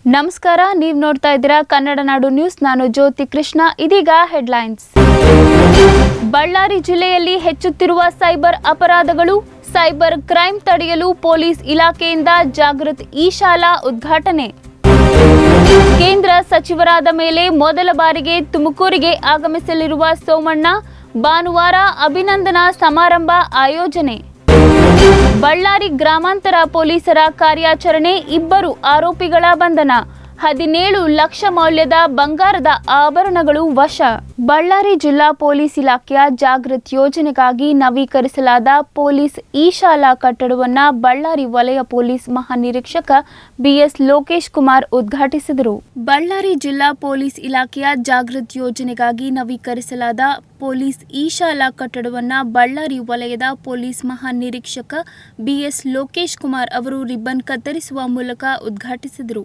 ನಮಸ್ಕಾರ, ನೀವು ನೋಡ್ತಾ ಇದ್ದೀರಾ ಕನ್ನಡ ನಾಡು ನ್ಯೂಸ್. ನಾನು ಜ್ಯೋತಿ ಕೃಷ್ಣ. ಇದೀಗ ಹೆಡ್ಲೈನ್ಸ್. ಬಳ್ಳಾರಿ ಜಿಲ್ಲೆಯಲ್ಲಿ ಹೆಚ್ಚುತ್ತಿರುವ ಸೈಬರ್ ಅಪರಾಧಗಳು, ಸೈಬರ್ ಕ್ರೈಮ್ ತಡೆಯಲು ಪೊಲೀಸ್ ಇಲಾಖೆಯಿಂದ ಜಾಗೃತ್ ಇ-ಶಾಲಾ ಉದ್ಘಾಟನೆ. ಕೇಂದ್ರ ಸಚಿವರಾದ ಮೇಲೆ ಮೊದಲ ಬಾರಿಗೆ ತುಮಕೂರಿಗೆ ಆಗಮಿಸಲಿರುವ ಸೋಮಣ್ಣ, ಭಾನುವಾರ ಅಭಿನಂದನಾ ಸಮಾರಂಭ ಆಯೋಜನೆ. ಬಳ್ಳಾರಿ ಗ್ರಾಮಾಂತರ ಪೊಲೀಸರ ಕಾರ್ಯಾಚರಣೆ, 2 ಆರೋಪಿಗಳ ಬಂಧನ, 17 ಲಕ್ಷ ಮೌಲ್ಯದ ಬಂಗಾರದ ಆಭರಣಗಳು ವಶ. ಬಳ್ಳಾರಿ ಜಿಲ್ಲಾ ಪೊಲೀಸ್ ಇಲಾಖೆಯ ಜಾಗೃತ್ ಯೋಜನೆಗಾಗಿ ನವೀಕರಿಸಲಾದ ಪೊಲೀಸ್ ಇ-ಶಾಲಾ ಕಟ್ಟಡವನ್ನು ಬಳ್ಳಾರಿ ವಲಯ ಪೊಲೀಸ್ ಮಹಾನಿರೀಕ್ಷಕ BS ಲೋಕೇಶ್ ಕುಮಾರ್ ಉದ್ಘಾಟಿಸಿದರು. ಬಳ್ಳಾರಿ ಜಿಲ್ಲಾ ಪೊಲೀಸ್ ಇಲಾಖೆಯ ಜಾಗೃತ್ ಯೋಜನೆಗಾಗಿ ನವೀಕರಿಸಲಾದ ಪೊಲೀಸ್ ಇ-ಶಾಲಾ ಕಟ್ಟಡವನ್ನು ಬಳ್ಳಾರಿ ವಲಯದ ಪೊಲೀಸ್ ಮಹಾನಿರೀಕ್ಷಕ BS ಲೋಕೇಶ್ ಕುಮಾರ್ ಅವರು ರಿಬ್ಬನ್ ಕತ್ತರಿಸುವ ಮೂಲಕ ಉದ್ಘಾಟಿಸಿದರು.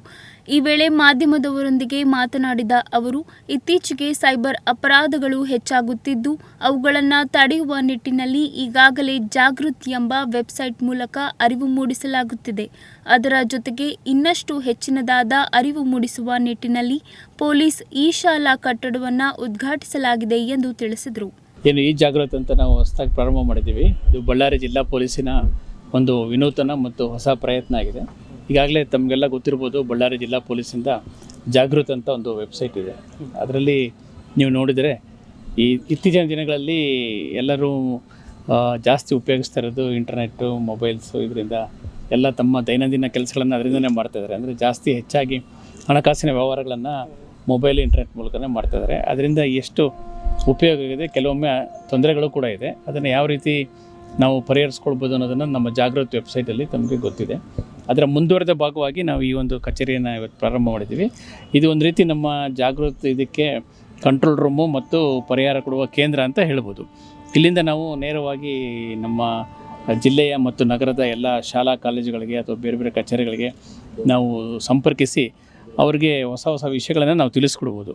ಈ ವೇಳೆ ಮಾಧ್ಯಮದವರೊಂದಿಗೆ ಮಾತನಾಡಿದ ಅವರು, ಇತ್ತೀಚೆಗೆ ಸೈಬರ್ ಅಪರಾಧಗಳು ಹೆಚ್ಚಾಗುತ್ತಿದ್ದು, ಅವುಗಳನ್ನು ತಡೆಯುವ ನಿಟ್ಟಿನಲ್ಲಿ ಈಗಾಗಲೇ ಜಾಗೃತ್ ಎಂಬ ವೆಬ್ಸೈಟ್ ಮೂಲಕ ಅರಿವು ಮೂಡಿಸಲಾಗುತ್ತಿದೆ. ಅದರ ಜೊತೆಗೆ ಇನ್ನಷ್ಟು ಹೆಚ್ಚಿನದಾದ ಅರಿವು ಮೂಡಿಸುವ ನಿಟ್ಟಿನಲ್ಲಿ ಪೊಲೀಸ್ ಇ-ಶಾಲಾ ಕಟ್ಟಡವನ್ನು ಉದ್ಘಾಟಿಸಲಾಗಿದೆ ಎಂದು ತಿಳಿಸಿದರು. ಏನು ಈ ಜಾಗೃತ್ ಅಂತ ನಾವು ಹೊಸದಾಗಿ ಪ್ರಾರಂಭ ಮಾಡಿದ್ದೀವಿ. ಇದು ಬಳ್ಳಾರಿ ಜಿಲ್ಲಾ ಪೊಲೀಸಿನ ಒಂದು ವಿನೂತನ ಮತ್ತು ಹೊಸ ಪ್ರಯತ್ನ ಆಗಿದೆ. ಈಗಾಗಲೇ ತಮಗೆಲ್ಲ ಗೊತ್ತಿರ್ಬೋದು, ಬಳ್ಳಾರಿ ಜಿಲ್ಲಾ ಪೊಲೀಸಿಂದ ಜಾಗೃತ್ ಅಂತ ಒಂದು ವೆಬ್ಸೈಟ್ ಇದೆ. ಅದರಲ್ಲಿ ನೀವು ನೋಡಿದರೆ ಈ ಇತ್ತೀಚಿನ ದಿನಗಳಲ್ಲಿ ಎಲ್ಲರೂ ಜಾಸ್ತಿ ಉಪಯೋಗಿಸ್ತಾ ಇರೋದು ಇಂಟರ್ನೆಟ್ಟು, ಮೊಬೈಲ್ಸು. ಇದರಿಂದ ಎಲ್ಲ ತಮ್ಮ ದೈನಂದಿನ ಕೆಲಸಗಳನ್ನು ಅದರಿಂದನೇ ಮಾಡ್ತಾಯಿದ್ದಾರೆ. ಅಂದರೆ ಜಾಸ್ತಿ ಹೆಚ್ಚಾಗಿ ಹಣಕಾಸಿನ ವ್ಯವಹಾರಗಳನ್ನು ಮೊಬೈಲ್, ಇಂಟರ್ನೆಟ್ ಮೂಲಕನೇ ಮಾಡ್ತಾಯಿದ್ದಾರೆ. ಅದರಿಂದ ಎಷ್ಟು ಉಪಯೋಗ ಇದೆ, ಕೆಲವೊಮ್ಮೆ ತೊಂದರೆಗಳು ಕೂಡ ಇದೆ. ಅದನ್ನು ಯಾವ ರೀತಿ ನಾವು ಪರಿಹರಿಸ್ಕೊಳ್ಬೋದು ಅನ್ನೋದನ್ನು ನಮ್ಮ ಜಾಗೃತ್ ವೆಬ್ಸೈಟಲ್ಲಿ ತಮಗೆ ಗೊತ್ತಿದೆ. ಅದರ ಮುಂದುವರೆದ ಭಾಗವಾಗಿ ನಾವು ಈ ಒಂದು ಕಚೇರಿಯನ್ನು ಇವತ್ತು ಪ್ರಾರಂಭ ಮಾಡಿದ್ದೀವಿ. ಇದು ಒಂದು ರೀತಿ ನಮ್ಮ ಜಾಗೃತ್ ಇದಕ್ಕೆ ಕಂಟ್ರೋಲ್ ರೂಮು ಮತ್ತು ಪರಿಹಾರ ಕೊಡುವ ಕೇಂದ್ರ ಅಂತ ಹೇಳ್ಬೋದು. ಇಲ್ಲಿಂದ ನಾವು ನೇರವಾಗಿ ನಮ್ಮ ಜಿಲ್ಲೆಯ ಮತ್ತು ನಗರದ ಎಲ್ಲ ಶಾಲಾ ಕಾಲೇಜುಗಳಿಗೆ ಅಥವಾ ಬೇರೆ ಬೇರೆ ಕಚೇರಿಗಳಿಗೆ ನಾವು ಸಂಪರ್ಕಿಸಿ ಅವರಿಗೆ ಹೊಸ ಹೊಸ ವಿಷಯಗಳನ್ನು ನಾವು ತಿಳಿಸ್ಕೊಡ್ಬೋದು.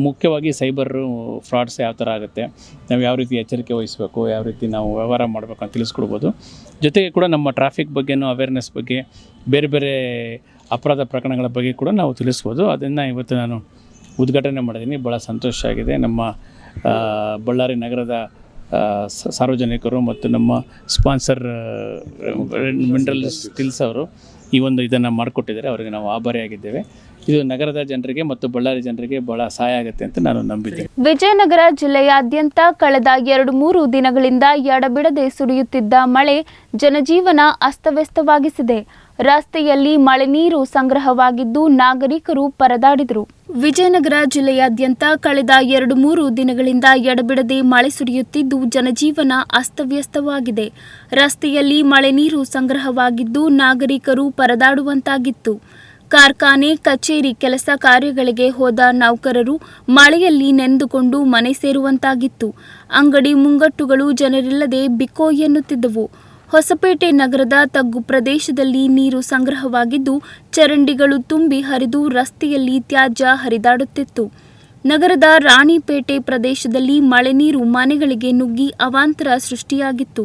ಮುಖ್ಯವಾಗಿ ಸೈಬರು ಫ್ರಾಡ್ಸ್ ಯಾವ ಥರ ಆಗುತ್ತೆ, ನಾವು ಯಾವ ರೀತಿ ಎಚ್ಚರಿಕೆ ವಹಿಸಬೇಕು, ಯಾವ ರೀತಿ ನಾವು ವ್ಯವಹಾರ ಮಾಡಬೇಕು ಅಂತ ತಿಳಿಸ್ಕೊಡ್ಬೋದು. ಜೊತೆಗೆ ಕೂಡ ನಮ್ಮ ಟ್ರಾಫಿಕ್ ಬಗ್ಗೆನೂ ಅವೇರ್ನೆಸ್ ಬಗ್ಗೆ, ಬೇರೆ ಬೇರೆ ಅಪರಾಧ ಪ್ರಕರಣಗಳ ಬಗ್ಗೆ ಕೂಡ ನಾವು ತಿಳಿಸ್ಬೋದು. ಅದನ್ನು ಇವತ್ತು ನಾನು ಉದ್ಘಾಟನೆ ಮಾಡಿದ್ದೀನಿ. ಭಾಳ ಸಂತೋಷ ಆಗಿದೆ. ನಮ್ಮ ಬಳ್ಳಾರಿ ನಗರದ ಸಾರ್ವಜನಿಕರು ಮತ್ತು ನಮ್ಮ ಸ್ಪಾನ್ಸರ್ ಮಿನರಲ್ ಸ್ಟಿಲ್ಸ್ ಅವರು ಈ ಒಂದು ಇದನ್ನು ಮಾಡಿಕೊಟ್ಟಿದ್ದಾರೆ. ಅವರಿಗೆ ನಾವು ಆಭಾರಿಯಾಗಿದ್ದೇವೆ. ಇದು ನಗರದ ಜನರಿಗೆ ಮತ್ತು ಬಳ್ಳಾರಿ ಜನರಿಗೆ ಬಹಳ ಸಹಾಯ ಆಗುತ್ತೆ ಅಂತ ನಾನು ನಂಬಿದ್ದೇನೆ. ವಿಜಯನಗರ ಜಿಲ್ಲೆಯಾದ್ಯಂತ ಕಳೆದ 2-3 ದಿನಗಳಿಂದ ಎಡಬಿಡದೆ ಸುರಿಯುತ್ತಿದ್ದ ಮಳೆ ಜನಜೀವನ ಅಸ್ತವ್ಯಸ್ತವಾಗಿಸಿದೆ. ರಸ್ತೆಯಲ್ಲಿ ಮಳೆ ನೀರು ಸಂಗ್ರಹವಾಗಿದ್ದು ನಾಗರಿಕರು ಪರದಾಡಿದರು. ವಿಜಯನಗರ ಜಿಲ್ಲೆಯಾದ್ಯಂತ ಕಳೆದ 2-3 ದಿನಗಳಿಂದ ಎಡಬಿಡದೆ ಮಳೆ ಸುರಿಯುತ್ತಿದ್ದು ಜನಜೀವನ ಅಸ್ತವ್ಯಸ್ತವಾಗಿದೆ. ರಸ್ತೆಯಲ್ಲಿ ಮಳೆ ನೀರು ಸಂಗ್ರಹವಾಗಿದ್ದು ನಾಗರಿಕರು ಪರದಾಡುವಂತಾಗಿತ್ತು. ಕಾರ್ಖಾನೆ, ಕಚೇರಿ ಕೆಲಸ ಕಾರ್ಯಗಳಿಗೆ ಹೋದ ನೌಕರರು ಮಳೆಯಲ್ಲಿ ನೆಂದುಕೊಂಡು ಮನೆ ಸೇರುವಂತಾಗಿತ್ತು. ಅಂಗಡಿ ಮುಂಗಟ್ಟುಗಳು ಜನರಿಲ್ಲದೆ ಬಿಕೋ ಎನ್ನುತ್ತಿದ್ದವು. ಹೊಸಪೇಟೆ ನಗರದ ತಗ್ಗು ಪ್ರದೇಶದಲ್ಲಿ ನೀರು ಸಂಗ್ರಹವಾಗಿದ್ದು ಚರಂಡಿಗಳು ತುಂಬಿ ಹರಿದು ರಸ್ತೆಯಲ್ಲಿ ತ್ಯಾಜ್ಯ ಹರಿದಾಡುತ್ತಿತ್ತು. ನಗರದ ರಾಣಿಪೇಟೆ ಪ್ರದೇಶದಲ್ಲಿ ಮಳೆ ನೀರು ಮನೆಗಳಿಗೆ ನುಗ್ಗಿ ಅವಾಂತರ ಸೃಷ್ಟಿಯಾಗಿತ್ತು.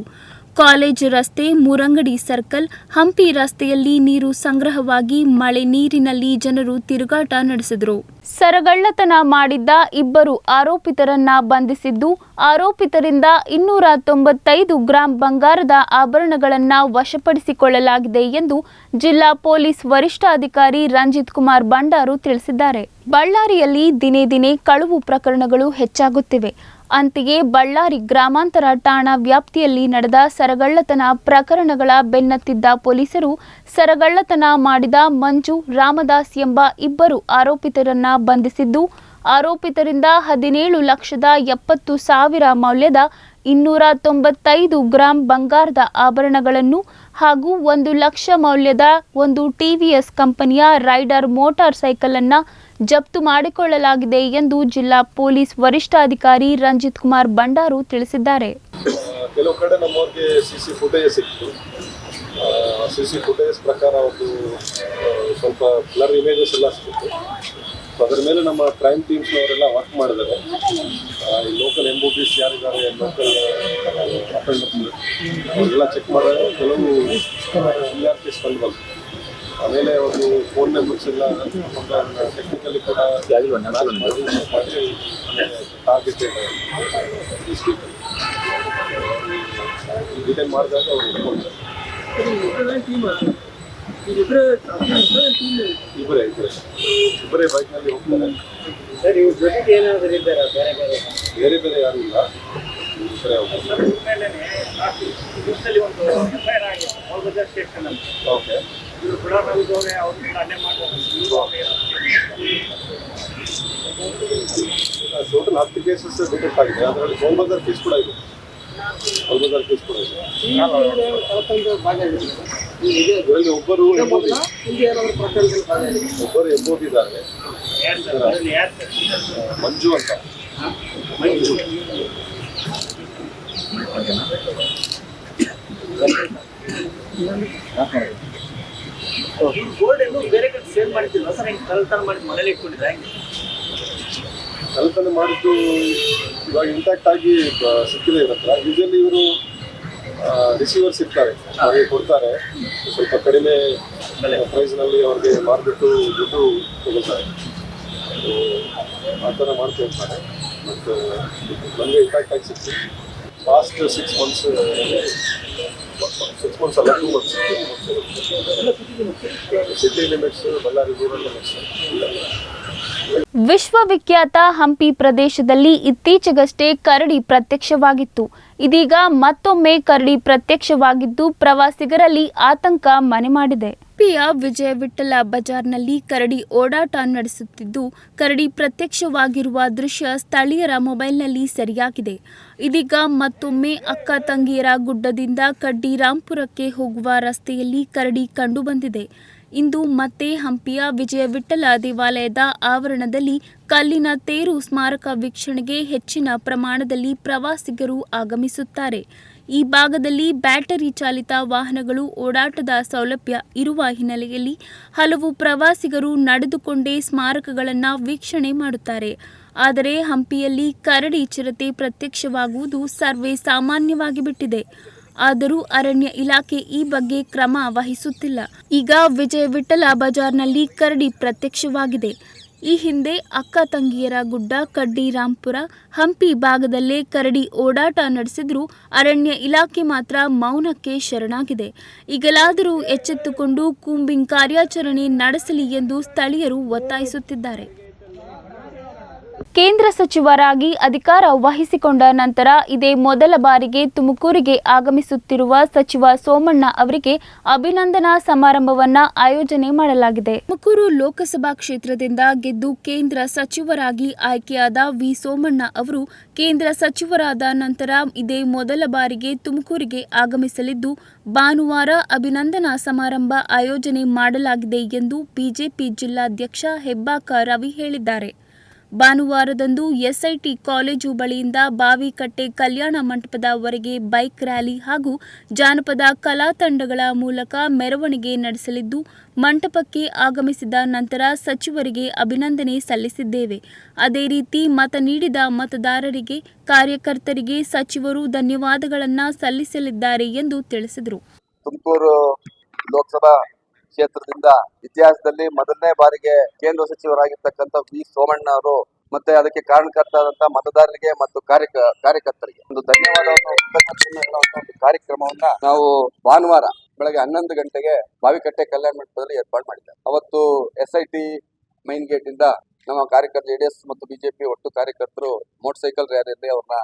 ಕಾಲೇಜ್ ರಸ್ತೆ, ಮೂರಂಗಡಿ ಸರ್ಕಲ್, ಹಂಪಿ ರಸ್ತೆಯಲ್ಲಿ ನೀರು ಸಂಗ್ರಹವಾಗಿ ಮಳೆ ನೀರಿನಲ್ಲಿ ಜನರು ತಿರುಗಾಟ ನಡೆಸಿದರು. ಸರಗಳ್ಳತನ ಮಾಡಿದ್ದ 2 ಆರೋಪಿತರನ್ನ ಬಂಧಿಸಿದ್ದು, ಆರೋಪಿತರಿಂದ 295 ಗ್ರಾಂ ಬಂಗಾರದ ಆಭರಣಗಳನ್ನು ವಶಪಡಿಸಿಕೊಳ್ಳಲಾಗಿದೆ ಎಂದು ಜಿಲ್ಲಾ ಪೊಲೀಸ್ ವರಿಷ್ಠಾಧಿಕಾರಿ ರಂಜಿತ್ ಕುಮಾರ್ ಬಂಡಾರು ತಿಳಿಸಿದ್ದಾರೆ. ಬಳ್ಳಾರಿಯಲ್ಲಿ ದಿನೇ ದಿನೇ ಕಳವು ಪ್ರಕರಣಗಳು ಹೆಚ್ಚಾಗುತ್ತಿವೆ. ಅಂತೆಯೇ ಬಳ್ಳಾರಿ ಗ್ರಾಮಾಂತರ ಠಾಣಾ ವ್ಯಾಪ್ತಿಯಲ್ಲಿ ನಡೆದ ಸರಗಳ್ಳತನ ಪ್ರಕರಣಗಳ ಬೆನ್ನತ್ತಿದ್ದ ಪೊಲೀಸರು ಸರಗಳ್ಳತನ ಮಾಡಿದ ಮಂಜು, ರಾಮದಾಸ್ ಎಂಬ 2 ಆರೋಪಿತರನ್ನ ಬಂಧಿಸಿದ್ದು, ಆರೋಪಿತರಿಂದ 17,70,000 ಮೌಲ್ಯದ 295 ಗ್ರಾಂ ಬಂಗಾರದ ಆಭರಣಗಳನ್ನು ಹಾಗೂ 1 ಲಕ್ಷ ಮೌಲ್ಯದ ಒಂದು TVS ಕಂಪನಿಯ ರೈಡರ್ ಮೋಟಾರ್ ಸೈಕಲ್ ಅನ್ನು ಜಪ್ತು ಮಾಡಿಕೊಳ್ಳಲಾಗಿದೆ ಎಂದು ಜಿಲ್ಲಾ ಪೊಲೀಸ್ ವರಿಷ್ಠಾಧಿಕಾರಿ ರಂಜಿತ್ ಕುಮಾರ್ ಬಂಡಾರು ತಿಳಿಸಿದ್ದಾರೆ. ಕೆಲವು ಕಡೆ ನಮ್ಮವರಿಗೆ ಸಿಸಿ ಫುಟೇಜ್ ಸಿಕ್ತು. ಸಿಸಿ ಫುಟೇಜ್ ಪ್ರಕಾರ ಒಂದು ಸ್ವಲ್ಪ ಬ್ಲರ್ ಇಮೇಜಸ್ ಎಲ್ಲ ಸಿಕ್ತು. ಅದರ ಮೇಲೆ ನಮ್ಮ ಕ್ರೈಮ್ ಟೀಮ್ಸ್ನವರೆಲ್ಲ ವರ್ಕ್ ಮಾಡಿದ್ದಾರೆ. ಈ ಲೋಕಲ್ MOPs ಯಾರಿದ್ದಾರೆ, ಲೋಕಲ್ ಅಫೆಂಡರ್ಸ್ ಅವರೆಲ್ಲ ಚೆಕ್ ಮಾಡಿದ್ರೆ ಕೆಲವು CRPs ಕಂಡು ಬಂತು. ಆಮೇಲೆ ಒಂದು ಫೋನ್ ನಂಬರ್ಸ್ ಎಲ್ಲ ಟೆಕ್ನಿಕಲಿ ಕೂಡ ಟಾರ್ಗೆಟ್ ಡಿಟೈನ್ ಮಾಡಿದಾಗ ಅವರು ಇಬ್ಬರೇ ಬೈಕ್ನಲ್ಲಿ ಹೋಗ್ತಾರೆ. ಸರ್ ಇವ್ರ ಜೊತೆಗೆ ಏನಾದರೂ ಇದ್ದಾರಾ ಬೇರೆ ಬೇರೆ ಯಾರು ಇಲ್ಲ, ಇಬ್ಬರೇ ಹೋಗ್ತಾರೆ. ಓಕೆ, ಟೋಟಲ್ 10 ಕೇಸಸ್ ಡಿಟೆಕ್ಟ್ ಆಗಿದೆ. ಅದರಲ್ಲಿ ಗೋಲ್ಬಜಾರ್ ಕೇಸ್ ಕೂಡ ಇದೆ. ಇದರಲ್ಲಿ ಒಬ್ಬರು ಎಬ್ಬೋದಿದ್ದಾರೆ, ಮಂಜು ಅಂತ. ಬೇರೆ ಕಡೆ ಸೇಲ್ ಮಾಡ್ತಿಲ್ವಾ ಸರ್? ಹಿಂಗೆ ಕಳ್ತನ ಮಾಡಿ ಮನೇಲಿ ಇಟ್ಕೊಂಡಿದ್ರೆ ಕಳ್ತನ ಮಾಡಿದ್ದು ಇವಾಗ ಇಂಟ್ಯಾಕ್ಟ್ ಆಗಿ ಸಿಕ್ಕಿದೆ ಇವ್ರ ಹತ್ರ. ಯೂಶಲಿ ಇವರು ರಿಸೀವರ್ಸ್ ಇರ್ತಾರೆ, ಅವ್ರಿಗೆ ಕೊಡ್ತಾರೆ, ಸ್ವಲ್ಪ ಕಡಿಮೆ ಪ್ರೈಸ್ನಲ್ಲಿ ಅವ್ರಿಗೆ ಮಾರ್ಬಿಟ್ಟು ದುಡ್ಡು ತಗೊಳ್ತಾರೆ. ಆ ಥರ ಮಾಡ್ತಿರ್ತಾರೆ. ಮತ್ತು ನನಗೆ ಇಂಟ್ಯಾಕ್ಟ್ ಆಗಿ ಸಿಕ್ತು ಲಾಸ್ಟ್ 6 months ಅಲ್ಲ 2 months city limits, Ballari rural limits. ವಿಶ್ವವಿಖ್ಯಾತ ಹಂಪಿ ಪ್ರದೇಶದಲ್ಲಿ ಇತ್ತೀಚೆಗಷ್ಟೇ ಕರಡಿ ಪ್ರತ್ಯಕ್ಷವಾಗಿತ್ತು. ಇದೀಗ ಮತ್ತೊಮ್ಮೆ ಕರಡಿ ಪ್ರತ್ಯಕ್ಷವಾಗಿದ್ದು ಪ್ರವಾಸಿಗರಲ್ಲಿ ಆತಂಕ ಮನೆ ಮಾಡಿದೆ. ಹಂಪಿಯ ವಿಜಯ ವಿಠಲ ಬಜಾರ್ನಲ್ಲಿ ಕರಡಿ ಓಡಾಟ ನಡೆಸುತ್ತಿದ್ದು, ಕರಡಿ ಪ್ರತ್ಯಕ್ಷವಾಗಿರುವ ದೃಶ್ಯ ಸ್ಥಳೀಯರ ಮೊಬೈಲ್ನಲ್ಲಿ ಸೆರೆಯಾಗಿದೆ. ಇದೀಗ ಮತ್ತೊಮ್ಮೆ ಅಕ್ಕ ತಂಗಿಯರ ಗುಡ್ಡದಿಂದ ಕಡ್ಡಿರಾಂಪುರಕ್ಕೆ ಹೋಗುವ ರಸ್ತೆಯಲ್ಲಿ ಕರಡಿ ಕಂಡುಬಂದಿದೆ. ಇಂದು ಮತ್ತೆ ಹಂಪಿಯ ವಿಜಯ ವಿಠಲ ದೇವಾಲಯದ ಆವರಣದಲ್ಲಿ ಕಲ್ಲಿನ ತೇರು ಸ್ಮಾರಕ ವೀಕ್ಷಣೆಗೆ ಹೆಚ್ಚಿನ ಪ್ರಮಾಣದಲ್ಲಿ ಪ್ರವಾಸಿಗರು ಆಗಮಿಸುತ್ತಾರೆ. ಈ ಭಾಗದಲ್ಲಿ ಬ್ಯಾಟರಿ ಚಾಲಿತ ವಾಹನಗಳು ಓಡಾಟದ ಸೌಲಭ್ಯ ಇರುವ ಹಿನ್ನೆಲೆಯಲ್ಲಿ ಹಲವು ಪ್ರವಾಸಿಗರು ನಡೆದುಕೊಂಡೇ ಸ್ಮಾರಕಗಳನ್ನು ವೀಕ್ಷಣೆ ಮಾಡುತ್ತಾರೆ. ಆದರೆ ಹಂಪಿಯಲ್ಲಿ ಕರಡಿ ಚಿರತೆ ಪ್ರತ್ಯಕ್ಷವಾಗುವುದು ಸರ್ವೇ ಸಾಮಾನ್ಯವಾಗಿ ಬಿಟ್ಟಿದೆ. ಆದರೂ ಅರಣ್ಯ ಇಲಾಖೆ ಈ ಬಗ್ಗೆ ಕ್ರಮ ವಹಿಸುತ್ತಿಲ್ಲ. ಈಗ ವಿಜಯ ವಿಠಲ ಬಜಾರ್ನಲ್ಲಿ ಕರಡಿ ಪ್ರತ್ಯಕ್ಷವಾಗಿದೆ. ಈ ಹಿಂದೆ ಅಕ್ಕ ತಂಗಿಯರ ಗುಡ್ಡ, ಕಡ್ಡಿರಾಂಪುರ, ಹಂಪಿ ಭಾಗದಲ್ಲೇ ಕರಡಿ ಓಡಾಟ ನಡೆಸಿದ್ರೂ ಅರಣ್ಯ ಇಲಾಖೆ ಮಾತ್ರ ಮೌನಕ್ಕೆ ಶರಣಾಗಿದೆ. ಈಗಲಾದರೂ ಎಚ್ಚೆತ್ತುಕೊಂಡು ಕೂಂಬಿಂಗ್ ಕಾರ್ಯಾಚರಣೆ ನಡೆಸಲಿ ಎಂದು ಸ್ಥಳೀಯರು ಒತ್ತಾಯಿಸುತ್ತಿದ್ದಾರೆ. ಕೇಂದ್ರ ಸಚಿವರಾಗಿ ಅಧಿಕಾರ ವಹಿಸಿಕೊಂಡ ನಂತರ ಇದೇ ಮೊದಲ ಬಾರಿಗೆ ತುಮಕೂರಿಗೆ ಆಗಮಿಸುತ್ತಿರುವ ಸಚಿವ ಸೋಮಣ್ಣ ಅವರಿಗೆ ಅಭಿನಂದನಾ ಸಮಾರಂಭವನ್ನು ಆಯೋಜನೆ ಮಾಡಲಾಗಿದೆ. ತುಮಕೂರು ಲೋಕಸಭಾ ಕ್ಷೇತ್ರದಿಂದ ಗೆದ್ದು ಕೇಂದ್ರ ಸಚಿವರಾಗಿ ಆಯ್ಕೆಯಾದ ವಿ ಸೋಮಣ್ಣ ಅವರು ಕೇಂದ್ರ ಸಚಿವರಾದ ನಂತರ ಇದೇ ಮೊದಲ ಬಾರಿಗೆ ತುಮಕೂರಿಗೆ ಆಗಮಿಸಲಿದ್ದು, ಭಾನುವಾರ ಅಭಿನಂದನಾ ಸಮಾರಂಭ ಆಯೋಜನೆ ಮಾಡಲಾಗಿದೆ ಎಂದು ಬಿಜೆಪಿ ಜಿಲ್ಲಾಧ್ಯಕ್ಷ ಹೆಬ್ಬಾಕ ರವಿ ಹೇಳಿದ್ದಾರೆ. ಭಾನುವಾರದಂದು ಎಸ್ಐಟಿ ಕಾಲೇಜು ಬಳಿಯಿಂದ ಬಾವಿಕಟ್ಟೆ ಕಲ್ಯಾಣ ಮಂಟಪದವರೆಗೆ ಬೈಕ್ ರ್ಯಾಲಿ ಹಾಗೂ ಜಾನಪದ ಕಲಾ ತಂಡಗಳ ಮೂಲಕ ಮೆರವಣಿಗೆ ನಡೆಸಲಿದ್ದು, ಮಂಟಪಕ್ಕೆ ಆಗಮಿಸಿದ ನಂತರ ಸಚಿವರಿಗೆ ಅಭಿನಂದನೆ ಸಲ್ಲಿಸಿದ್ದೇವೆ. ಅದೇ ರೀತಿ ಮತ ನೀಡಿದ ಮತದಾರರಿಗೆ, ಕಾರ್ಯಕರ್ತರಿಗೆ ಸಚಿವರು ಧನ್ಯವಾದಗಳನ್ನು ಸಲ್ಲಿಸಲಿದ್ದಾರೆ ಎಂದು ತಿಳಿಸಿದರು. ತುಮಕೂರು ಲೋಕಸಭಾ ಕ್ಷೇತ್ರದಿಂದ ಇತಿಹಾಸದಲ್ಲಿ ಮೊದಲನೇ ಬಾರಿಗೆ ಕೇಂದ್ರ ಸಚಿವರಾಗಿರ್ತಕ್ಕಂಥ ವಿ ಸೋಮಣ್ಣ ಅವರು ಮತ್ತೆ ಅದಕ್ಕೆ ಕಾರಣಕರ್ತರಾದಂತಹ ಮತದಾರರಿಗೆ ಮತ್ತು ಕಾರ್ಯಕರ್ತರಿಗೆ ಒಂದು ಧನ್ಯವಾದವನ್ನು ಒಂದು ಕಾರ್ಯಕ್ರಮವನ್ನ ನಾವು ಭಾನುವಾರ ಬೆಳಗ್ಗೆ 11 ಗಂಟೆಗೆ ಬಾವಿಕಟ್ಟೆ ಕಲ್ಯಾಣ ಮಂಟಪದಲ್ಲಿ ಏರ್ಪಾಡು ಮಾಡಿದ್ದಾರೆ. ಅವತ್ತು SIT ಮೈನ್ ಗೇಟ್ ಇಂದ ನಮ್ಮ ಕಾರ್ಯಕರ್ತರು JDS ಮತ್ತು ಬಿಜೆಪಿ ಒಟ್ಟು ಕಾರ್ಯಕರ್ತರು ಮೋಟರ್ ಸೈಕಲ್ ರ್ಯಾಲಿಯಲ್ಲಿ ಅವ್ರನ್ನ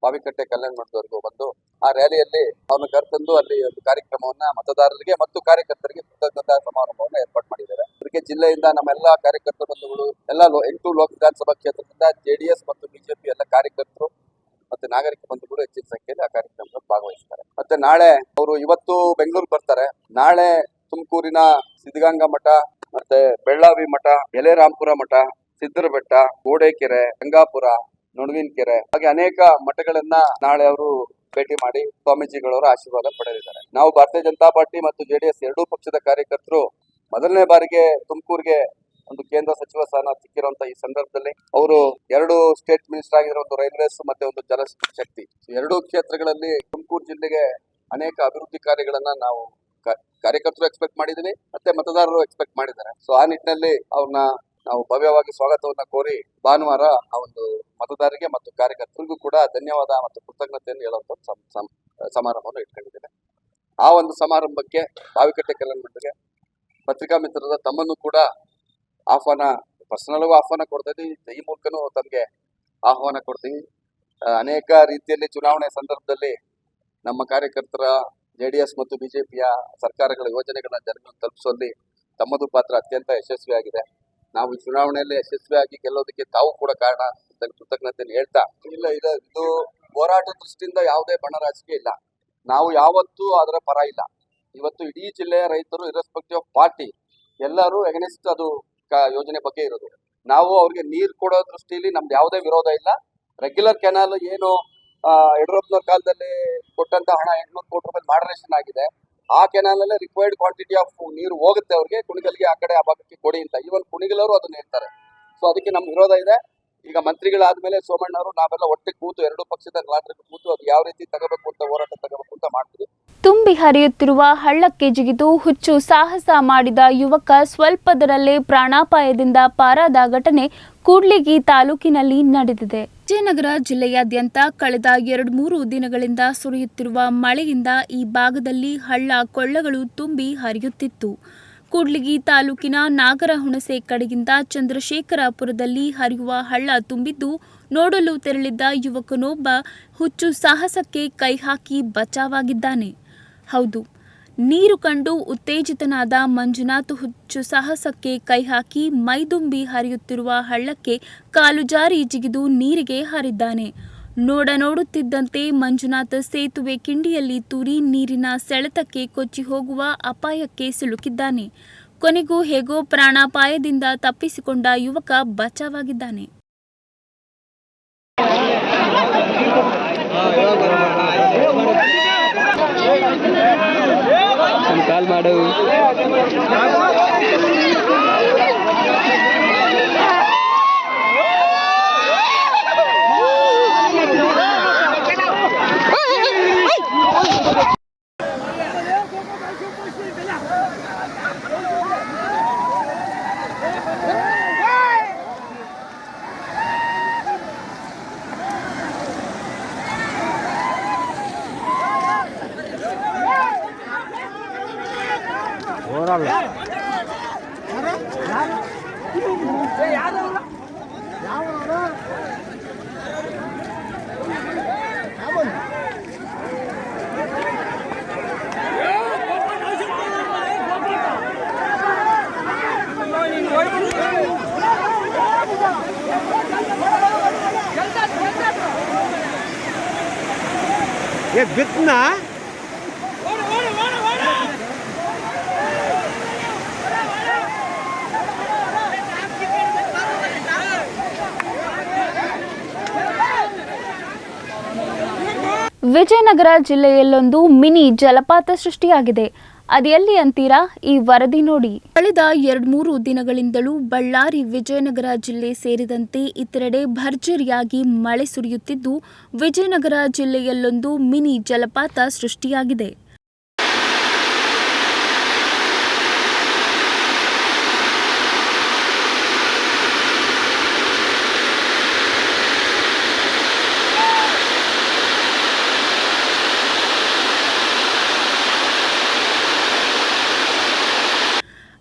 ಬಾವಿಕಟ್ಟೆ ಕಲ್ಯಾಣ ಮಂಟಪದವರೆಗೂ ಬಂದು ಆ ರ್ಯಾಲಿಯಲ್ಲಿ ಅವ್ರನ್ನ ಕರೆತಂದು ಅಲ್ಲಿ ಒಂದು ಕಾರ್ಯಕ್ರಮವನ್ನ ಮತದಾರರಿಗೆ ಮತ್ತು ಕಾರ್ಯಕರ್ತರಿಗೆ ಕೃತಜ್ಞತಾ ಸಮಾರಂಭವನ್ನು ಏರ್ಪಾಡು ಮಾಡಿದ್ದಾರೆ. ಅದಕ್ಕೆ ಜಿಲ್ಲೆಯಿಂದ ನಮ್ಮೆಲ್ಲ ಕಾರ್ಯಕರ್ತ ಬಂಧುಗಳು ಎಲ್ಲ 8 ಲೋಕ ವಿಧಾನಸಭಾ ಕ್ಷೇತ್ರದಿಂದ JDS ಮತ್ತು ಬಿಜೆಪಿ ಎಲ್ಲ ಕಾರ್ಯಕರ್ತರು ಮತ್ತೆ ನಾಗರಿಕ ಬಂಧುಗಳು ಹೆಚ್ಚಿನ ಸಂಖ್ಯೆಯಲ್ಲಿ ಆ ಕಾರ್ಯಕ್ರಮದಲ್ಲಿ ಭಾಗವಹಿಸ್ತಾರೆ. ಮತ್ತೆ ನಾಳೆ ಅವರು ಇವತ್ತು ಬೆಂಗಳೂರು ಬರ್ತಾರೆ. ನಾಳೆ ತುಮಕೂರಿನ ಸಿದ್ಧಗಂಗಾ ಮಠ ಮತ್ತೆ ಬೆಳ್ಳಾವಿ ಮಠ, ಯಲೆರಾಂಪುರ ಮಠ, ಸಿದ್ದರ ಬೆಟ್ಟ, ಗೋಡೆಕೆರೆ, ಗಂಗಾಪುರ, ನೊಣವಿನಕೆರೆ ಹಾಗೆ ಅನೇಕ ಮಠಗಳನ್ನ ನಾಳೆ ಅವರು ಭೇಟಿ ಮಾಡಿ ಸ್ವಾಮೀಜಿಗಳವರ ಆಶೀರ್ವಾದ ಪಡೆದಿದ್ದಾರೆ. ನಾವು ಭಾರತೀಯ ಜನತಾ ಪಾರ್ಟಿ ಮತ್ತು JDS ಎರಡೂ ಪಕ್ಷದ ಕಾರ್ಯಕರ್ತರು ಮೊದಲನೇ ಬಾರಿಗೆ ತುಮಕೂರಿಗೆ ಒಂದು ಕೇಂದ್ರ ಸಚಿವ ಸ್ಥಾನ ಸಿಕ್ಕಿರುವಂತಹ ಈ ಸಂದರ್ಭದಲ್ಲಿ ಅವರು 2 ಸ್ಟೇಟ್ ಮಿನಿಸ್ಟರ್ ಆಗಿರೋ ಒಂದು ರೈಲ್ವೇಸ್ ಮತ್ತೆ ಒಂದು ಜಲಶಕ್ತಿ ಎರಡೂ ಕ್ಷೇತ್ರಗಳಲ್ಲಿ ತುಮಕೂರು ಜಿಲ್ಲೆಗೆ ಅನೇಕ ಅಭಿವೃದ್ಧಿ ಕಾರ್ಯಗಳನ್ನ ನಾವು ಕಾರ್ಯಕರ್ತರು ಎಕ್ಸ್ಪೆಕ್ಟ್ ಮಾಡಿದೀವಿ, ಮತ್ತೆ ಮತದಾರರು ಎಕ್ಸ್ಪೆಕ್ಟ್ ಮಾಡಿದ್ದಾರೆ. ಸೊ ಆ ನಿಟ್ಟಿನಲ್ಲಿ ಅವ್ರನ್ನ ನಾವು ಭವ್ಯವಾಗಿ ಸ್ವಾಗತವನ್ನ ಕೋರಿ ಭಾನುವಾರ ಆ ಒಂದು ಮತದಾರರಿಗೆ ಮತ್ತು ಕಾರ್ಯಕರ್ತರಿಗೂ ಕೂಡ ಧನ್ಯವಾದ ಮತ್ತು ಕೃತಜ್ಞತೆಯನ್ನು ಹೇಳುವಂತ ಸಮಾರಂಭವನ್ನು ಇಟ್ಕೊಂಡಿದ್ದೇನೆ. ಆ ಒಂದು ಸಮಾರಂಭಕ್ಕೆ ಬಾವಿಕಟ್ಟೆ ಕಲ್ಯಾಣ ಮಂಡಳಿಗೆ ಪತ್ರಿಕಾ ಮಿತ್ರರ ತಮ್ಮನ್ನು ಕೂಡ ಪರ್ಸನಲ್ಗೂ ಆಹ್ವಾನ ಕೊಡ್ತಾ ಇದ್ದೀವಿ, ಈ ಮೂಲಕನೂ ತಮಗೆ ಆಹ್ವಾನ ಕೊಡ್ತೀವಿ. ಅನೇಕ ರೀತಿಯಲ್ಲಿ ಚುನಾವಣೆ ಸಂದರ್ಭದಲ್ಲಿ ನಮ್ಮ ಕಾರ್ಯಕರ್ತರ JDS ಮತ್ತು ಬಿಜೆಪಿಯ ಸರ್ಕಾರಗಳ ಯೋಜನೆಗಳನ್ನ ಜನರನ್ನು ತಲುಪಿಸುವಲ್ಲಿ ತಮ್ಮದು ಪಾತ್ರ ಅತ್ಯಂತ ಯಶಸ್ವಿಯಾಗಿದೆ. ನಾವು ಚುನಾವಣೆಯಲ್ಲಿ ಯಶಸ್ವಿಯಾಗಿ ಗೆಲ್ಲೋದಕ್ಕೆ ತಾವು ಕೂಡ ಕಾರಣ ಅಂತ ಕೃತಜ್ಞತೆಯನ್ನು ಹೇಳ್ತಾ, ಇದು ಹೋರಾಟ ದೃಷ್ಟಿಯಿಂದ ಯಾವುದೇ ಬಣ ರಾಜಕೀಯ ಇಲ್ಲ. ನಾವು ಯಾವತ್ತೂ ಅದರ ಪರ ಇಲ್ಲ. ಇವತ್ತು ಇಡೀ ಜಿಲ್ಲೆಯ ರೈತರು ಇರ್ರೆಸ್ಪೆಕ್ಟಿವ್ ಆಫ್ ಪಾರ್ಟಿ ಎಲ್ಲರೂ ಎಗನೆಸ್ಟ್ ಅದು ಯೋಜನೆ ಬಗ್ಗೆ ಇರೋದು. ನಾವು ಅವ್ರಿಗೆ ನೀರು ಕೊಡೋ ದೃಷ್ಟಿಯಲ್ಲಿ ನಮ್ದು ಯಾವುದೇ ವಿರೋಧ ಇಲ್ಲ. ರೆಗ್ಯುಲರ್ ಕೆನಾಲ್ ಏನು ಯಡಿಯೂರಪ್ಪನವ್ರ ಕಾಲದಲ್ಲಿ ಕೊಟ್ಟಂತ ಹಣ 800 ಕೋಟಿ ರೂಪಾಯಿ ಮಾಡರೇಷನ್ ಆಗಿದೆ. ಆ ಕೆನಾಲ್ ಅಲ್ಲೇ ರಿಕ್ವೈರ್ಡ್ ಕ್ವಾಂಟಿಟಿ ಆಫ್ ನೀರು ಹೋಗುತ್ತೆ ಅವ್ರಿಗೆ, ಕುಣಿಗಲ್ಗೆ ಆ ಕಡೆ ಆ ಭಾಗಕ್ಕೆ ಕೊಡಿ ಅಂತ. ಈವನ್ ಕುಣಿಗಲವರು ಅದನ್ನ ಹೇಳ್ತಾರೆ. ಸೊ ಅದಕ್ಕೆ ನಮ್ ವಿರೋಧ ಇದೆ. ಈಗ ಮಂತ್ರಿಗಳಾದ್ಮೇಲೆ ಸೋಮಣ್ಣವರು ನಾವೆಲ್ಲ ಒಟ್ಟಿಗೆ ಕೂತು ಎರಡು ಪಕ್ಷದ ನಾಯಕರು ಕೂತು ಅದು ಯಾವ ರೀತಿ ತಗೋಬೇಕು ಅಂತ ಹೋರಾಟ ತಗೋಬೇಕು ಅಂತ ಮಾಡ್ತೀವಿ. ತುಂಬಿ ಹರಿಯುತ್ತಿರುವ ಹಳ್ಳಕ್ಕೆ ಜಿಗಿದು ಹುಚ್ಚು ಸಾಹಸ ಮಾಡಿದ ಯುವಕ ಸ್ವಲ್ಪದರಲ್ಲೇ ಪ್ರಾಣಾಪಾಯದಿಂದ ಪಾರಾದ ಘಟನೆ ಕೂಡ್ಲಿಗಿ ತಾಲೂಕಿನಲ್ಲಿ ನಡೆದಿದೆ. ವಿಜಯನಗರ ಜಿಲ್ಲೆಯಾದ್ಯಂತ ಕಳೆದ 2-3 ದಿನಗಳಿಂದ ಸುರಿಯುತ್ತಿರುವ ಮಳೆಯಿಂದ ಈ ಭಾಗದಲ್ಲಿ ಹಳ್ಳ ಕೊಳ್ಳಗಳು ತುಂಬಿ ಹರಿಯುತ್ತಿತ್ತು. ಕೂಡ್ಲಿಗಿ ತಾಲೂಕಿನ ನಾಗರಹುಣಸೆ ಕಡೆಯಿಂದ ಚಂದ್ರಶೇಖರಪುರದಲ್ಲಿ ಹರಿಯುವ ಹಳ್ಳ ತುಂಬಿದ್ದು, ನೋಡಲು ತೆರಳಿದ್ದ ಯುವಕನೊಬ್ಬ ಹುಚ್ಚು ಸಾಹಸಕ್ಕೆ ಕೈ ಹಾಕಿ ಬಚಾವಾಗಿದ್ದಾನೆ. ಹೌದು, ನೀರು ಕಂಡು ಉತ್ತೇಜಿತನಾದ ಮಂಜುನಾಥ್ ಹುಚ್ಚು ಸಾಹಸಕ್ಕೆ ಕೈ ಹಾಕಿ ಮೈದುಂಬಿ ಹರಿಯುತ್ತಿರುವ ಹಳ್ಳಕ್ಕೆ ಕಾಲು ಜಾರಿ ಜಿಗಿದು ನೀರಿಗೆ ಹಾರಿದ್ದಾನೆ. ನೋಡುತ್ತಿದ್ದಂತೆ ಮಂಜುನಾಥ್ ಸೇತುವೆ ಕಿಂಡಿಯಲ್ಲಿ ತೂರಿ ನೀರಿನ ಸೆಳೆತಕ್ಕೆ ಕೊಚ್ಚಿ ಹೋಗುವ ಅಪಾಯಕ್ಕೆ ಸಿಲುಕಿದ್ದಾನೆ. ಕೊನೆಗೂ ಹೇಗೋ ಪ್ರಾಣಾಪಾಯದಿಂದ ತಪ್ಪಿಸಿಕೊಂಡ ಯುವಕ ಬಚಾವಾಗಿದ್ದಾನೆ. ಕಾಲ್ ಮಾಡು. ये बितना ವಿಜಯನಗರ ಜಿಲ್ಲೆಯಲ್ಲೊಂದು ಮಿನಿ ಜಲಪಾತ ಸೃಷ್ಟಿಯಾಗಿದೆ. ಅದೆಲ್ಲಿ ಅಂತೀರಾ? ಈ ವರದಿ ನೋಡಿ. ಕಳೆದ 2-3 ದಿನಗಳಿಂದಲೂ ಬಳ್ಳಾರಿ, ವಿಜಯನಗರ ಜಿಲ್ಲೆ ಸೇರಿದಂತೆ ಇತರೆಡೆ ಭರ್ಜರಿಯಾಗಿ ಮಳೆ ಸುರಿಯುತ್ತಿದ್ದು, ವಿಜಯನಗರ ಜಿಲ್ಲೆಯಲ್ಲೊಂದು ಮಿನಿ ಜಲಪಾತ ಸೃಷ್ಟಿಯಾಗಿದೆ.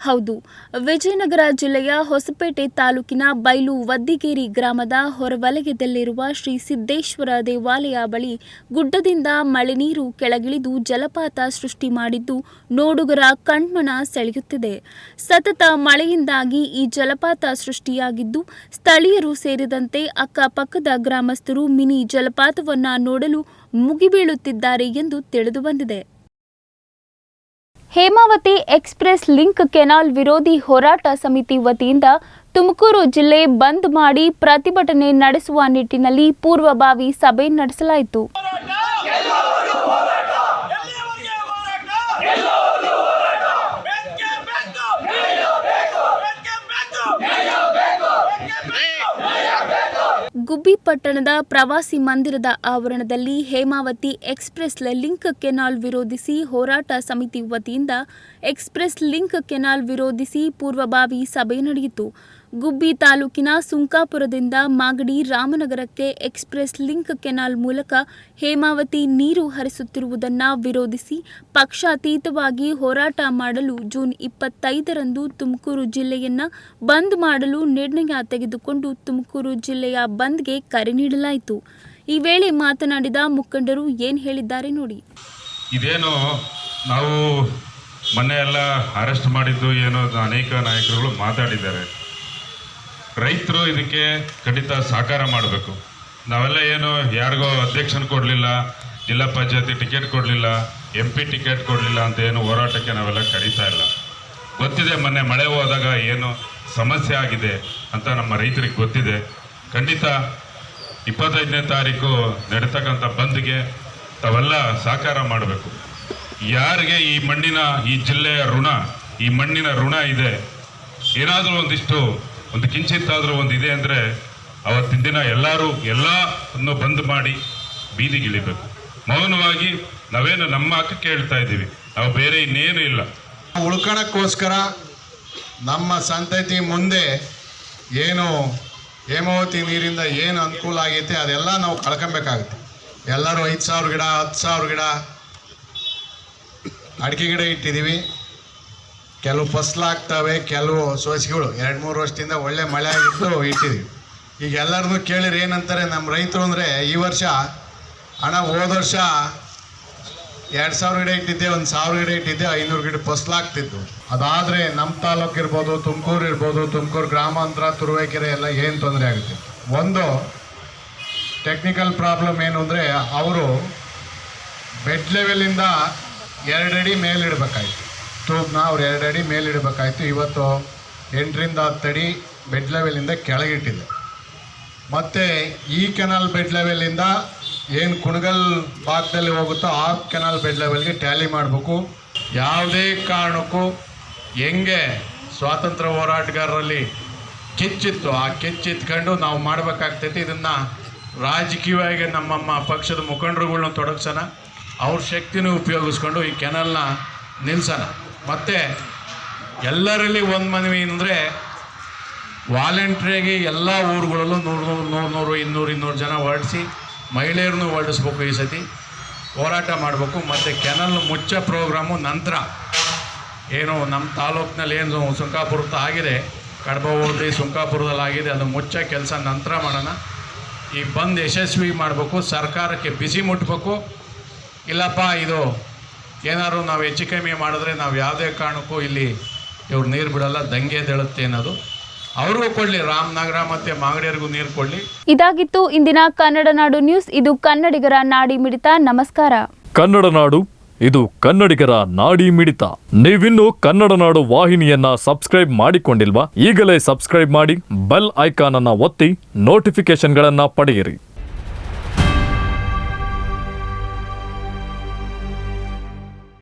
ಹೌದು, ವಿಜಯನಗರ ಜಿಲ್ಲೆಯ ಹೊಸಪೇಟೆ ತಾಲೂಕಿನ ಬೈಲು ವದ್ದಿಗೇರಿ ಗ್ರಾಮದ ಹೊರವಲಯದಲ್ಲಿರುವ ಶ್ರೀ ಸಿದ್ದೇಶ್ವರ ದೇವಾಲಯ ಬಳಿ ಗುಡ್ಡದಿಂದ ಮಳೆ ನೀರು ಕೆಳಗಿಳಿದು ಜಲಪಾತ ಸೃಷ್ಟಿ ಮಾಡಿದ್ದು ನೋಡುಗರ ಕಣ್ಮನ ಸೆಳೆಯುತ್ತಿದೆ. ಸತತ ಮಳೆಯಿಂದಾಗಿ ಈ ಜಲಪಾತ ಸೃಷ್ಟಿಯಾಗಿದ್ದು, ಸ್ಥಳೀಯರು ಸೇರಿದಂತೆ ಅಕ್ಕಪಕ್ಕದ ಗ್ರಾಮಸ್ಥರು ಮಿನಿ ಜಲಪಾತವನ್ನ ನೋಡಲು ಮುಗಿಬೀಳುತ್ತಿದ್ದಾರೆ ಎಂದು ತಿಳಿದುಬಂದಿದೆ. ಹೇಮಾವತಿ ಎಕ್ಸ್‌ಪ್ರೆಸ್ ಲಿಂಕ್ ಕೆನಾಲ್ ವಿರೋಧಿ ಹೋರಾಟ ಸಮಿತಿ ವತಿಯಿಂದ ತುಮಕೂರು ಜಿಲ್ಲೆ ಬಂದ್ ಮಾಡಿ ಪ್ರತಿಭಟನೆ ನಡೆಸುವ ನಿಟ್ಟಿನಲ್ಲಿ ಪೂರ್ವಭಾವಿ ಸಭೆ ನಡೆಸಲಾಯಿತು. ಗುಬ್ಬಿ ಪಟ್ಟಣದ ಪ್ರವಾಸಿ ಮಂದಿರದ ಆವರಣದಲ್ಲಿ ಹೇಮಾವತಿ ಎಕ್ಸ್‌ಪ್ರೆಸ್ ಲಿಂಕ್ ಕೆನಾಲ್ ವಿರೋಧಿಸಿ ಹೋರಾಟ ಸಮಿತಿ ವತಿಯಿಂದ ಎಕ್ಸ್‌ಪ್ರೆಸ್ ಲಿಂಕ್ ಕೆನಾಲ್ ವಿರೋಧಿಸಿ ಪೂರ್ವಭಾವಿ ಸಭೆ ನಡೆಯಿತು. ಗುಬ್ಬಿ ತಾಲೂಕಿನ ಸುಂಕಾಪುರದಿಂದ ಮಾಗಡಿ ರಾಮನಗರಕ್ಕೆ ಎಕ್ಸ್‌ಪ್ರೆಸ್ ಲಿಂಕ್ ಕೆನಾಲ್ ಮೂಲಕ ಹೇಮಾವತಿ ನೀರು ಹರಿಸುತ್ತಿರುವುದನ್ನು ವಿರೋಧಿಸಿ ಪಕ್ಷಾತೀತವಾಗಿ ಹೋರಾಟ ಮಾಡಲು ಜೂನ್ 25ರಂದು ತುಮಕೂರು ಜಿಲ್ಲೆಯನ್ನು ಬಂದ್ ಮಾಡಲು ನಿರ್ಣಯ ತೆಗೆದುಕೊಂಡು ತುಮಕೂರು ಜಿಲ್ಲೆಯ ಬಂದ್ಗೆ ಕರೆ ನೀಡಲಾಯಿತು. ಈ ವೇಳೆ ಮಾತನಾಡಿದ ಮುಖಂಡರು ಏನು ಹೇಳಿದ್ದಾರೆ ನೋಡಿ. ಇದೇನು ನಾವು ಮೊನ್ನೆ ಎಲ್ಲ ಅರೆಸ್ಟ್ ಮಾಡಿದ್ದು ಏನೋ ಅನೇಕ ನಾಯಕರುಗಳು ಮಾತಾಡಿದ್ದಾರೆ. ರೈತರು ಇದಕ್ಕೆ ಖಂಡಿತ ಸಹಕಾರ ಮಾಡಬೇಕು. ನಾವೆಲ್ಲ ಏನು ಯಾರಿಗೋ ಅಧ್ಯಕ್ಷನ ಕೊಡಲಿಲ್ಲ, ಜಿಲ್ಲಾ ಪಂಚಾಯತಿ ಟಿಕೆಟ್ ಕೊಡಲಿಲ್ಲ, MP ಟಿಕೆಟ್ ಕೊಡಲಿಲ್ಲ ಅಂತ ಏನು ಹೋರಾಟಕ್ಕೆ ನಾವೆಲ್ಲ ಕರೀತಾ ಇಲ್ಲ. ಗೊತ್ತಿದೆ ಮೊನ್ನೆ ಮಳೆ ಹೋದಾಗ ಏನು ಸಮಸ್ಯೆ ಆಗಿದೆ ಅಂತ ನಮ್ಮ ರೈತರಿಗೆ ಗೊತ್ತಿದೆ. ಖಂಡಿತ 25ನೇ ತಾರೀಕು ನಡೀತಕ್ಕಂಥ ಬಂದ್ಗೆ ತಾವೆಲ್ಲ ಸಹಕಾರ ಮಾಡಬೇಕು. ಯಾರಿಗೆ ಈ ಮಣ್ಣಿನ ಈ ಜಿಲ್ಲೆಯ ಈ ಮಣ್ಣಿನ ಋಣ ಇದೆ, ಏನಾದರೂ ಒಂದು ಕಿಂಚಿತ್ತಾದರೂ ಒಂದು ಇದೆ ಅಂದರೆ ಅವತ್ತಿನ ದಿನ ಎಲ್ಲವನ್ನು ಬಂದ್ ಮಾಡಿ ಬೀದಿಗಿಳಿಬೇಕು. ಮೌನವಾಗಿ ನಾವೇನು ನಮ್ಮ ಹಕ್ಕಕ್ಕೆ ಹೇಳ್ತಾ ಇದ್ದೀವಿ, ನಾವು ಬೇರೆ ಇನ್ನೇನು ಇಲ್ಲ. ಉಳ್ಕೊಳಕ್ಕೋಸ್ಕರ ನಮ್ಮ ಸಂತತಿ ಮುಂದೆ ಏನು ಹೇಮಾವತಿ ನೀರಿಂದ ಏನು ಅನುಕೂಲ ಆಗೈತೆ ಅದೆಲ್ಲ ನಾವು ಕಳ್ಕೊಬೇಕಾಗುತ್ತೆ. ಎಲ್ಲರೂ 5,000 ಗಿಡ 10,000 ಗಿಡ ಅಡಿಕೆ ಗಿಡ ಇಟ್ಟಿದ್ದೀವಿ. ಕೆಲವು ಫಸಲಾಗ್ತವೆ, ಕೆಲವು ಸೋಸಿಗಳು 2-3 ವರ್ಷದಿಂದ ಒಳ್ಳೆ ಮಳೆ ಆಗಿದ್ದು ಇಟ್ಟಿದ್ದೀವಿ. ಈಗ ಎಲ್ಲರನ್ನೂ ಕೇಳಿರಿ ಏನಂತಾರೆ ನಮ್ಮ ರೈತರು ಅಂದರೆ, ಈ ವರ್ಷ ಹೋದ ವರ್ಷ 2,000 ಗಿಡ ಇಟ್ಟಿದ್ದೆ, 1,000 ಗಿಡ ಇಟ್ಟಿದ್ದೆ, 500 ಗಿಡ ಫಸಲಾಗ್ತಿದ್ದು. ಅದಾದರೆ ನಮ್ಮ ತಾಲೂಕು ಇರ್ಬೋದು, ತುಮಕೂರು ಇರ್ಬೋದು, ತುಮಕೂರು ಗ್ರಾಮಾಂತರ, ತುರುವೇಕೆರೆ ಎಲ್ಲ ಏನು ತೊಂದರೆ ಆಗುತ್ತೆ. ಒಂದು ಟೆಕ್ನಿಕಲ್ ಪ್ರಾಬ್ಲಮ್ ಏನು ಅಂದರೆ, ಅವರು ಬೆಡ್ ಲೆವೆಲಿಂದ 2 ಅಡಿ ಮೇಲಿಡಬೇಕಾಯ್ತು. ಟ್ಯೂಬ್ನ ಅವ್ರು 2 ಅಡಿ ಮೇಲಿಡಬೇಕಾಯ್ತು. ಇವತ್ತು 8ರಿಂದ 10 ಅಡಿ ಬೆಡ್ ಲೆವೆಲಿಂದ ಕೆಳಗಿಟ್ಟಿದೆ. ಮತ್ತು ಈ ಕೆನಾಲ್ ಬೆಡ್ ಲೆವೆಲಿಂದ ಏನು ಕುಣಗಲ್ ಭಾಗದಲ್ಲಿ ಹೋಗುತ್ತೋ ಆ ಕೆನಾಲ್ ಬೆಡ್ ಲೆವೆಲ್ಗೆ ಟ್ಯಾಲಿ ಮಾಡಬೇಕು. ಯಾವುದೇ ಕಾರಣಕ್ಕೂ ಹೆಂಗೆ ಸ್ವಾತಂತ್ರ್ಯ ಹೋರಾಟಗಾರರಲ್ಲಿ ಕೆಚ್ಚಿತ್ತು ಆ ಕೆಚ್ಚಿತ್ಕೊಂಡು ನಾವು ಮಾಡಬೇಕಾಗ್ತೈತಿ. ಇದನ್ನು ರಾಜಕೀಯವಾಗಿ ನಮ್ಮ ಪಕ್ಷದ ಮುಖಂಡರುಗಳನ್ನ ತೊಡಗಿಸೋಣ, ಅವ್ರ ಶಕ್ತಿನೂ ಉಪಯೋಗಿಸ್ಕೊಂಡು ಈ ಕೆನಾಲ್ನ ನಿಲ್ಸೋಣ. ಮತ್ತು ಎಲ್ಲರಲ್ಲಿ ಒಂದು ಮನವಿ ಅಂದರೆ, ವಾಲಂಟ್ರಿಯಾಗಿ ಎಲ್ಲ ಊರುಗಳಲ್ಲೂ 100-200 ಜನ ಹೊರಡಿಸಿ ಮಹಿಳೆಯರನ್ನು ಹೊರಡಿಸ್ಬೇಕು. ಈ ಸತಿ ಹೋರಾಟ ಮಾಡಬೇಕು. ಮತ್ತು ಕೆನಲ್ ಮುಚ್ಚ ಪ್ರೋಗ್ರಾಮು ನಂತರ ಏನು ನಮ್ಮ ತಾಲೂಕಿನಲ್ಲಿ ಏನು ಸುಂಕಾಪುರದ ಆಗಿದೆ, ಕಡಬ ಹೋಗಿ ಸುಂಕಾಪುರದಲ್ಲಿ ಆಗಿದೆ, ಅದು ಮುಚ್ಚ ಕೆಲಸ ನಂತರ ಮಾಡೋಣ. ಈ ಬಂದ್ ಯಶಸ್ವಿ ಮಾಡಬೇಕು. ಸರ್ಕಾರಕ್ಕೆ ಬಿಸಿ ಮುಟ್ಟಬೇಕು. ಇಲ್ಲಪ್ಪ ಇದು ಏನಾದ್ರು ನಾವು ಹೆಚ್ಚು ಕಮ್ಮಿ ಮಾಡಿದ್ರೆ ನಾವು ಯಾವುದೇ ಕಾರಣಕ್ಕೂ ಇಲ್ಲಿ ಇವ್ರು ನೀರು ಬಿಡಲ್ಲ, ದಂಗೆ ಎದ್ದೇಳುತ್ತೆ ಅನ್ನೋದು ಅವ್ರಿಗೂ ಕೊಡಲಿ, ರಾಮನಗರ ಮತ್ತು ಮಾಗಡಿಯರಿಗೂ ನೀರು ಕೊಡಲಿ. ಇದಾಗಿತ್ತು ಇಂದಿನ ಕನ್ನಡ ನಾಡು ನ್ಯೂಸ್. ಇದು ಕನ್ನಡಿಗರ ನಾಡಿ ಮಿಡಿತ. ನಮಸ್ಕಾರ. ಕನ್ನಡ ನಾಡು, ಇದು ಕನ್ನಡಿಗರ ನಾಡಿ ಮಿಡಿತ. ನೀವಿನ್ನು ಕನ್ನಡ ನಾಡು ವಾಹಿನಿಯನ್ನ ಸಬ್ಸ್ಕ್ರೈಬ್ ಮಾಡಿಕೊಂಡಿಲ್ವಾ? ಈಗಲೇ ಸಬ್ಸ್ಕ್ರೈಬ್ ಮಾಡಿ, ಬೆಲ್ ಐಕಾನ್ ಅನ್ನ ಒತ್ತಿ ನೋಟಿಫಿಕೇಶನ್ಗಳನ್ನ ಪಡೆಯಿರಿ.